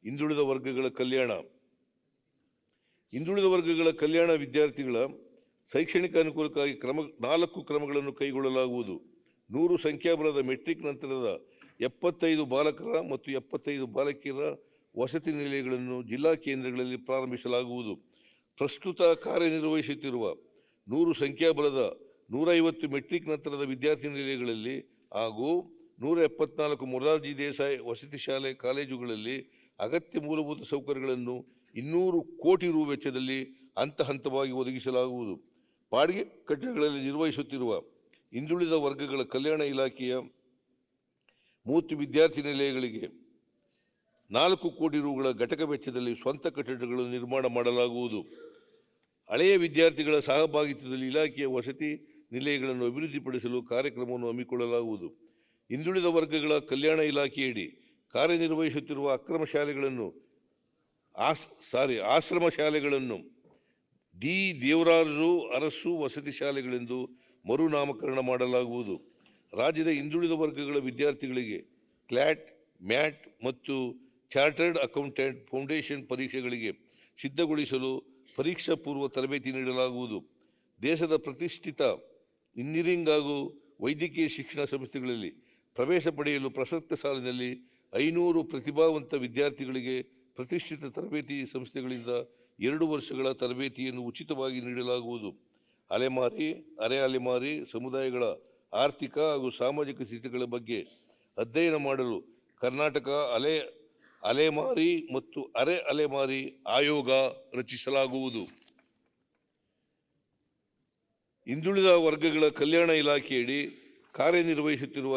ಹಿಂದುಳಿದ ವರ್ಗಗಳ ಕಲ್ಯಾಣ. ಹಿಂದುಳಿದ ವರ್ಗಗಳ ಕಲ್ಯಾಣ ವಿದ್ಯಾರ್ಥಿಗಳ ಶೈಕ್ಷಣಿಕ ಅನುಕೂಲಕ್ಕಾಗಿ 4 ಕ್ರಮಗಳನ್ನು ಕೈಗೊಳ್ಳಲಾಗುವುದು. 100 ಸಂಖ್ಯಾಬಲದ ಮೆಟ್ರಿಕ್ ನಂತರದ 75 ಬಾಲಕರ ಮತ್ತು 75 ಬಾಲಕಿಯರ ವಸತಿ ನಿಲಯಗಳನ್ನು ಜಿಲ್ಲಾ ಕೇಂದ್ರಗಳಲ್ಲಿ ಪ್ರಾರಂಭಿಸಲಾಗುವುದು. ಪ್ರಸ್ತುತ ಕಾರ್ಯನಿರ್ವಹಿಸುತ್ತಿರುವ 100 ಸಂಖ್ಯಾಬಲದ 150 ಮೆಟ್ರಿಕ್ ನಂತರದ ವಿದ್ಯಾರ್ಥಿ ನಿಲಯಗಳಲ್ಲಿ ಹಾಗೂ 174 ಮೊರಾರ್ಜಿ ದೇಸಾಯಿ ವಸತಿ ಶಾಲೆ ಕಾಲೇಜುಗಳಲ್ಲಿ ಅಗತ್ಯ ಮೂಲಭೂತ ಸೌಕರ್ಯಗಳನ್ನು 200 ಕೋಟಿ ರು ವೆಚ್ಚದಲ್ಲಿ ಹಂತವಾಗಿ ಒದಗಿಸಲಾಗುವುದು. ಬಾಡಿಗೆ ಕಟ್ಟಡಗಳಲ್ಲಿ ನಿರ್ವಹಿಸುತ್ತಿರುವ ಹಿಂದುಳಿದ ವರ್ಗಗಳ ಕಲ್ಯಾಣ ಇಲಾಖೆಯ 30 ವಿದ್ಯಾರ್ಥಿ ನಿಲಯಗಳಿಗೆ 4 ಕೋಟಿ ರುಗಳ ಘಟಕ ವೆಚ್ಚದಲ್ಲಿ ಸ್ವಂತ ಕಟ್ಟಡಗಳನ್ನು ನಿರ್ಮಾಣ ಮಾಡಲಾಗುವುದು. ಹಳೆಯ ವಿದ್ಯಾರ್ಥಿಗಳ ಸಹಭಾಗಿತ್ವದಲ್ಲಿ ಇಲಾಖೆಯ ವಸತಿ ನಿಲಯಗಳನ್ನು ಅಭಿವೃದ್ಧಿಪಡಿಸಲು ಕಾರ್ಯಕ್ರಮವನ್ನು ಹಮ್ಮಿಕೊಳ್ಳಲಾಗುವುದು. ಹಿಂದುಳಿದ ವರ್ಗಗಳ ಕಲ್ಯಾಣ ಇಲಾಖೆಯಡಿ ಕಾರ್ಯನಿರ್ವಹಿಸುತ್ತಿರುವ ಆಶ್ರಮ ಶಾಲೆಗಳನ್ನು ಡಿ ದೇವರಾಜು ಅರಸು ವಸತಿ ಶಾಲೆಗಳೆಂದು ಮರುನಾಮಕರಣ ಮಾಡಲಾಗುವುದು. ರಾಜ್ಯದ ಹಿಂದುಳಿದ ವರ್ಗಗಳ ವಿದ್ಯಾರ್ಥಿಗಳಿಗೆ ಕ್ಲಾಟ್, ಮ್ಯಾಟ್ ಮತ್ತು ಚಾರ್ಟರ್ಡ್ ಅಕೌಂಟೆಂಟ್ ಫೌಂಡೇಶನ್ ಪರೀಕ್ಷೆಗಳಿಗೆ ಸಿದ್ಧಗೊಳಿಸಲು ಪರೀಕ್ಷಾ ಪೂರ್ವ ತರಬೇತಿ ನೀಡಲಾಗುವುದು. ದೇಶದ ಪ್ರತಿಷ್ಠಿತ ಇಂಜಿನಿಯರಿಂಗ್ ಹಾಗೂ ವೈದ್ಯಕೀಯ ಶಿಕ್ಷಣ ಸಂಸ್ಥೆಗಳಲ್ಲಿ ಪ್ರವೇಶ ಪಡೆಯಲು ಪ್ರಸಕ್ತ ಸಾಲಿನಲ್ಲಿ 500 ಪ್ರತಿಭಾವಂತ ವಿದ್ಯಾರ್ಥಿಗಳಿಗೆ ಪ್ರತಿಷ್ಠಿತ ತರಬೇತಿ ಸಂಸ್ಥೆಗಳಿಂದ 2 ವರ್ಷಗಳ ತರಬೇತಿಯನ್ನು ಉಚಿತವಾಗಿ ನೀಡಲಾಗುವುದು. ಅಲೆಮಾರಿ, ಅರೆ ಅಲೆಮಾರಿ ಸಮುದಾಯಗಳ ಆರ್ಥಿಕ ಹಾಗೂ ಸಾಮಾಜಿಕ ಸ್ಥಿತಿಗಳ ಬಗ್ಗೆ ಅಧ್ಯಯನ ಮಾಡಲು ಕರ್ನಾಟಕ ಅಲೆಮಾರಿ ಮತ್ತು ಅರೆ ಅಲೆಮಾರಿ ಆಯೋಗ ರಚಿಸಲಾಗುವುದು. ಹಿಂದುಳಿದ ವರ್ಗಗಳ ಕಲ್ಯಾಣ ಇಲಾಖೆಯಡಿ ಕಾರ್ಯನಿರ್ವಹಿಸುತ್ತಿರುವ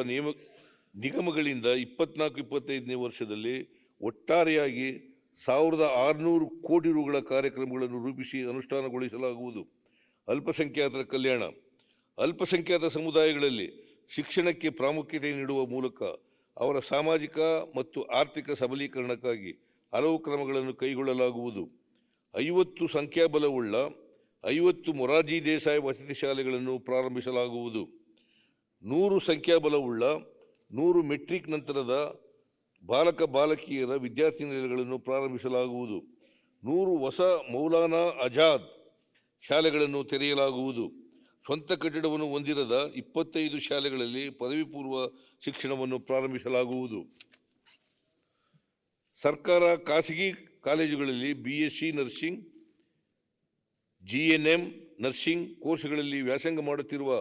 ನಿಗಮಗಳಿಂದ 24-25ನೇ ವರ್ಷದಲ್ಲಿ ಒಟ್ಟಾರೆಯಾಗಿ 1600 ಕೋಟಿ ರುಗಳ ಕಾರ್ಯಕ್ರಮಗಳನ್ನು ರೂಪಿಸಿ ಅನುಷ್ಠಾನಗೊಳಿಸಲಾಗುವುದು. ಅಲ್ಪಸಂಖ್ಯಾತರ ಕಲ್ಯಾಣ. ಅಲ್ಪಸಂಖ್ಯಾತ ಸಮುದಾಯಗಳಲ್ಲಿ ಶಿಕ್ಷಣಕ್ಕೆ ಪ್ರಾಮುಖ್ಯತೆ ನೀಡುವ ಮೂಲಕ ಅವರ ಸಾಮಾಜಿಕ ಮತ್ತು ಆರ್ಥಿಕ ಸಬಲೀಕರಣಕ್ಕಾಗಿ ಹಲವು ಕ್ರಮಗಳನ್ನು ಕೈಗೊಳ್ಳಲಾಗುವುದು. 50 ಸಂಖ್ಯಾಬಲವುಳ್ಳ 50 ಮೊರಾರ್ಜಿ ದೇಸಾಯಿ ವಸತಿ ಶಾಲೆಗಳನ್ನು ಪ್ರಾರಂಭಿಸಲಾಗುವುದು. 100 ಸಂಖ್ಯಾಬಲವುಳ್ಳ 100 ಮೆಟ್ರಿಕ್ ನಂತರದ ಬಾಲಕ ಬಾಲಕಿಯರ ವಿದ್ಯಾರ್ಥಿ ನಿಲಯಗಳನ್ನು ಪ್ರಾರಂಭಿಸಲಾಗುವುದು. 100 ಹೊಸ ಮೌಲಾನಾ ಆಜಾದ್ ಶಾಲೆಗಳನ್ನು ತೆರೆಯಲಾಗುವುದು. ಸ್ವಂತ ಕಟ್ಟಡವನ್ನು ಹೊಂದಿರದ 25 ಶಾಲೆಗಳಲ್ಲಿ ಪದವಿ ಪೂರ್ವ ಶಿಕ್ಷಣವನ್ನು ಪ್ರಾರಂಭಿಸಲಾಗುವುದು. ಸರ್ಕಾರ ಖಾಸಗಿ ಕಾಲೇಜುಗಳಲ್ಲಿ BSc ನರ್ಸಿಂಗ್, GNM ನರ್ಸಿಂಗ್ ಕೋರ್ಸ್ಗಳಲ್ಲಿ ವ್ಯಾಸಂಗ ಮಾಡುತ್ತಿರುವ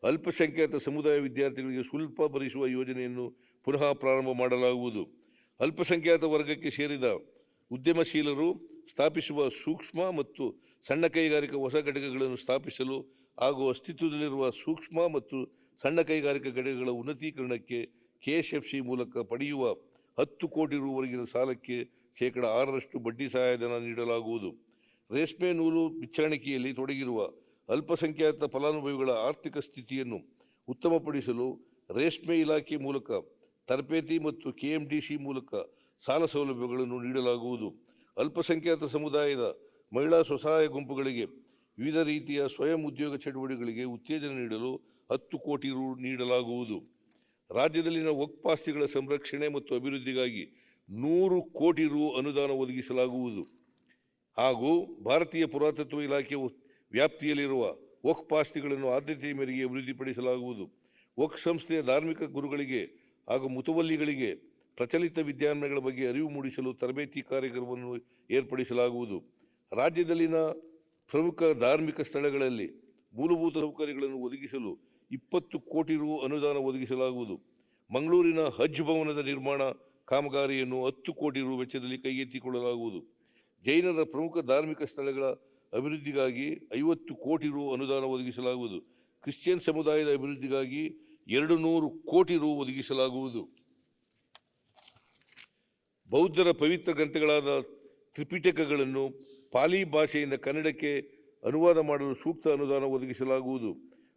ಅಲ್ಪಸಂಖ್ಯಾತ ಸಮುದಾಯ ವಿದ್ಯಾರ್ಥಿಗಳಿಗೆ ಶುಲ್ಕ ಭರಿಸುವ ಯೋಜನೆಯನ್ನು ಪುನಃ ಪ್ರಾರಂಭ ಮಾಡಲಾಗುವುದು. ಅಲ್ಪಸಂಖ್ಯಾತ ವರ್ಗಕ್ಕೆ ಸೇರಿದ ಉದ್ಯಮಶೀಲರು ಸ್ಥಾಪಿಸುವ ಸೂಕ್ಷ್ಮ ಮತ್ತು ಸಣ್ಣ ಕೈಗಾರಿಕಾ ಹೊಸ ಘಟಕಗಳನ್ನು ಸ್ಥಾಪಿಸಲು ಹಾಗೂ ಅಸ್ತಿತ್ವದಲ್ಲಿರುವ ಸೂಕ್ಷ್ಮ ಮತ್ತು ಸಣ್ಣ ಕೈಗಾರಿಕಾ ಘಟಕಗಳ ಉನ್ನತೀಕರಣಕ್ಕೆ KSFC ಮೂಲಕ ಪಡೆಯುವ 10 ಕೋಟಿ ರುವರೆಗಿನ ಸಾಲಕ್ಕೆ 6% ಬಡ್ಡಿ ಸಹಾಯಧನ ನೀಡಲಾಗುವುದು. ರೇಷ್ಮೆ ನೂಲು ಬಿಚ್ಚಾಣಿಕೆಯಲ್ಲಿ ತೊಡಗಿರುವ ಅಲ್ಪಸಂಖ್ಯಾತ ಫಲಾನುಭವಿಗಳ ಆರ್ಥಿಕ ಸ್ಥಿತಿಯನ್ನು ಉತ್ತಮಪಡಿಸಲು ರೇಷ್ಮೆ ಇಲಾಖೆ ಮೂಲಕ ತರಬೇತಿ ಮತ್ತು KMDC ಮೂಲಕ ಸಾಲ ಸೌಲಭ್ಯಗಳನ್ನು ನೀಡಲಾಗುವುದು. ಅಲ್ಪಸಂಖ್ಯಾತ ಸಮುದಾಯದ ಮಹಿಳಾ ಸ್ವಸಹಾಯ ಗುಂಪುಗಳಿಗೆ ವಿವಿಧ ರೀತಿಯ ಸ್ವಯಂ ಉದ್ಯೋಗ ಚಟುವಟಿಕೆಗಳಿಗೆ ಉತ್ತೇಜನ ನೀಡಲು 10 ಕೋಟಿ ರು ನೀಡಲಾಗುವುದು. ರಾಜ್ಯದಲ್ಲಿನ ವಕ್ಫ್ ಆಸ್ತಿಗಳ ಸಂರಕ್ಷಣೆ ಮತ್ತು ಅಭಿವೃದ್ಧಿಗಾಗಿ 100 ಕೋಟಿ ರು ಅನುದಾನ ಒದಗಿಸಲಾಗುವುದು ಹಾಗೂ ಭಾರತೀಯ ಪುರಾತತ್ವ ಇಲಾಖೆ ವ್ಯಾಪ್ತಿಯಲ್ಲಿರುವ ವಕ್ಫ್ ಆಸ್ತಿಗಳನ್ನು ಆದ್ಯತೆಯ ಮೇರೆಗೆ ಅಭಿವೃದ್ಧಿಪಡಿಸಲಾಗುವುದು. ವಕ್ಫ್ ಸಂಸ್ಥೆಯ ಧಾರ್ಮಿಕ ಗುರುಗಳಿಗೆ ಹಾಗೂ ಮುತವಲ್ಲಿಗಳಿಗೆ ಪ್ರಚಲಿತ ವಿದ್ಯಮಾನಗಳ ಬಗ್ಗೆ ಅರಿವು ಮೂಡಿಸಲು ತರಬೇತಿ ಕಾರ್ಯಕ್ರಮವನ್ನು ಏರ್ಪಡಿಸಲಾಗುವುದು. ರಾಜ್ಯದಲ್ಲಿನ ಪ್ರಮುಖ ಧಾರ್ಮಿಕ ಸ್ಥಳಗಳಲ್ಲಿ ಮೂಲಭೂತ ಸೌಕರ್ಯಗಳನ್ನು ಒದಗಿಸಲು 20 ಕೋಟಿ ರು ಅನುದಾನ ಒದಗಿಸಲಾಗುವುದು. ಮಂಗಳೂರಿನ ಹಜ್ ಭವನದ ನಿರ್ಮಾಣ ಕಾಮಗಾರಿಯನ್ನು 10 ಕೋಟಿ ರು ವೆಚ್ಚದಲ್ಲಿ ಕೈಗೆತ್ತಿಕೊಳ್ಳಲಾಗುವುದು. ಜೈನರ ಪ್ರಮುಖ ಧಾರ್ಮಿಕ ಸ್ಥಳಗಳ ಅಭಿವೃದ್ಧಿಗಾಗಿ 50 ಕೋಟಿ ರು ಅನುದಾನ ಒದಗಿಸಲಾಗುವುದು. ಕ್ರಿಶ್ಚಿಯನ್ ಸಮುದಾಯದ ಅಭಿವೃದ್ಧಿಗಾಗಿ 200 ಕೋಟಿ ರು ಒದಗಿಸಲಾಗುವುದು. ಬೌದ್ಧರ ಪವಿತ್ರ ಗ್ರಂಥಗಳಾದ ತ್ರಿಪಿಟಕಗಳನ್ನು ಪಾಲಿ ಭಾಷೆಯಿಂದ ಕನ್ನಡಕ್ಕೆ ಅನುವಾದ ಮಾಡಲು ಸೂಕ್ತ ಅನುದಾನ ಒದಗಿಸಲಾಗುವುದು.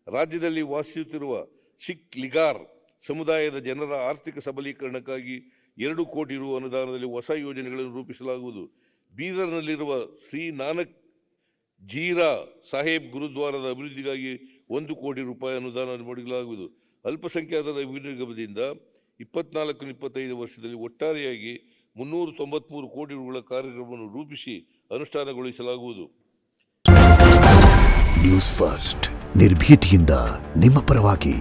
ರಾಜ್ಯದಲ್ಲಿ ವಾಸಿಸುತ್ತಿರುವ ಸಿಖ್ ಲಿಗಾರ್ ಸಮುದಾಯದ ಜನರ ಆರ್ಥಿಕ ಸಬಲೀಕರಣಕ್ಕಾಗಿ 2 ಕೋಟಿ ರು ಅನುದಾನದಲ್ಲಿ ಹೊಸ ಯೋಜನೆಗಳನ್ನು ರೂಪಿಸಲಾಗುವುದು. ಬೀದರ್ನಲ್ಲಿರುವ ಶ್ರೀ ನಾನಕ್ ಜೀರಾ ಸಾಹೇಬ್ ಗುರುದ್ವಾರದ ಅಭಿವೃದ್ಧಿಗಾಗಿ 1 ಕೋಟಿ ರೂಪಾಯಿ ಅನುದಾನ ನೀಡಲಾಗುವುದು. ಅಲ್ಪಸಂಖ್ಯಾತರ ಅಭಿವೃದ್ಧಿ ನಿಗಮದಿಂದ 24-25 ವರ್ಷದಲ್ಲಿ ಒಟ್ಟಾರೆಯಾಗಿ 393 ಕೋಟಿ ರುಗಳ ಕಾರ್ಯಕ್ರಮವನ್ನು ರೂಪಿಸಿ ಅನುಷ್ಠಾನಗೊಳಿಸಲಾಗುವುದು. ನ್ಯೂಸ್ ಫಸ್ಟ್ ನಿರ್ಭೀತಿಯಿಂದ ನಿಮ್ಮ ಪರವಾಗಿ.